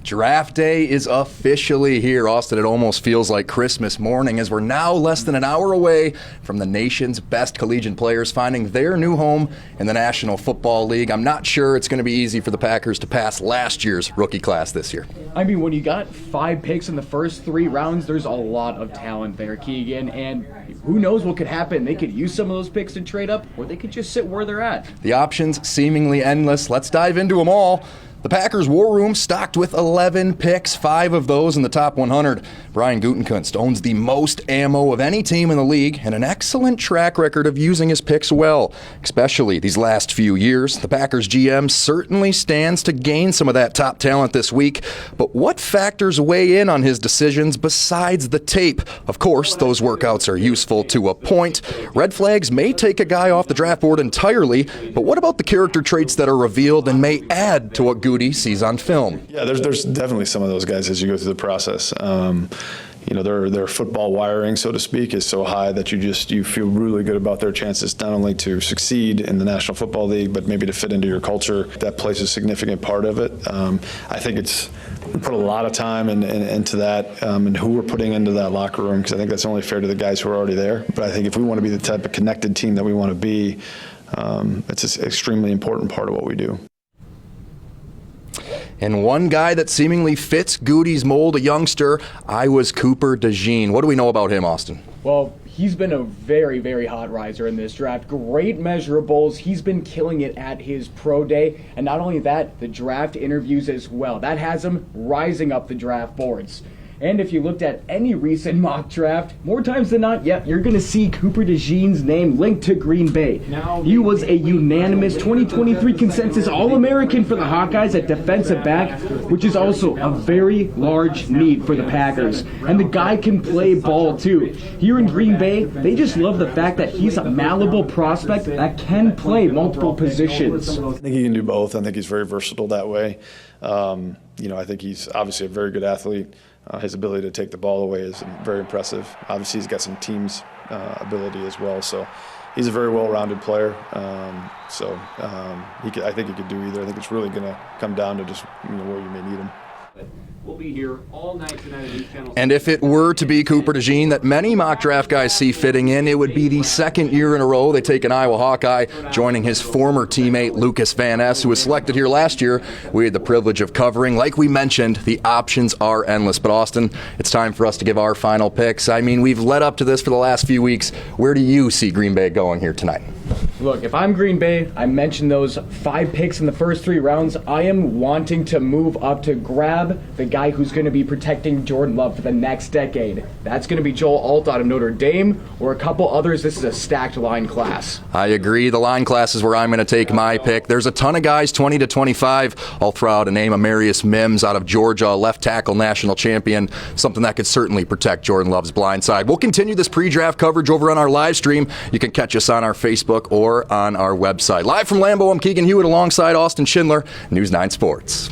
Draft day is officially here, Austin. It almost feels like Christmas morning as we're now less than an hour away from the nation's best collegiate players finding their new home in the National Football League. I'm not sure it's going to be easy for the Packers to pass last year's rookie class this year. I mean, when you got 5 picks in the first 3 rounds, there's a lot of talent there, Keegan, and who knows what could happen. They could use some of those picks to trade up, or they could just sit where they're at. The options seemingly endless. Let's dive into them all. The Packers' war room stocked with 11 picks, 5 of those in the top 100. Brian Gutekunst owns the most ammo of any team in the league and an excellent track record of using his picks well, especially these last few years. The Packers GM certainly stands to gain some of that top talent this week, but what factors weigh in on his decisions besides the tape? Of course, those workouts are useful to a point. Red flags may take a guy off the draft board entirely, but what about the character traits that are revealed and may add to what Gutekunst sees on film? Yeah, there's definitely some of those guys as you go through the process. Their football wiring, so to speak, is so high that you feel really good about their chances not only to succeed in the National Football League, but maybe to fit into your culture. That plays a significant part of it. I think we put a lot of time into that and who we're putting into that locker room, because I think that's only fair to the guys who are already there. But I think if we want to be the type of connected team that we want to be, it's an extremely important part of what we do. And one guy that seemingly fits Goody's mold, a youngster, Iowa's Cooper DeJean. What do we know about him, Austin? Well, he's been a very, very hot riser in this draft. Great measurables. He's been killing it at his pro day. And not only that, the draft interviews as well. That has him rising up the draft boards. And if you looked at any recent mock draft, more times than not, you're going to see Cooper DeJean's name linked to Green Bay. He was a unanimous 2023 consensus All-American for the Hawkeyes at defensive back, which is also a very large need for the Packers. And the guy can play ball too. Here in Green Bay, they just love the fact that he's a malleable prospect that can play multiple positions. I think he can do both. I think he's very versatile that way. I think he's obviously a very good athlete. His ability to take the ball away is very impressive. Obviously, he's got some team's ability as well. So he's a very well-rounded player. I think he could do either. I think it's really going to come down to just where you may need him. We'll be here all night tonight at News Channel. And if it were to be Cooper DeJean that many mock draft guys see fitting in, it would be the second year in a row they take an Iowa Hawkeye, joining his former teammate Lucas Van Ness, who was selected here last year. We had the privilege of covering. Like we mentioned, the options are endless. But Austin, it's time for us to give our final picks. I mean, we've led up to this for the last few weeks. Where do you see Green Bay going here tonight? Look, if I'm Green Bay, I mentioned those 5 picks in the first 3 rounds. I am wanting to move up to grab the guy who's going to be protecting Jordan Love for the next decade. That's going to be Joel Alt out of Notre Dame or a couple others. This is a stacked line class. I agree. The line class is where I'm going to take my pick. There's a ton of guys, 20 to 25. I'll throw out a name, Amarius Mims out of Georgia, left tackle national champion, something that could certainly protect Jordan Love's blind side. We'll continue this pre-draft coverage over on our live stream. You can catch us on our Facebook or on our website. Live from Lambeau, I'm Keegan Hewitt alongside Austin Schindler, News 9 Sports.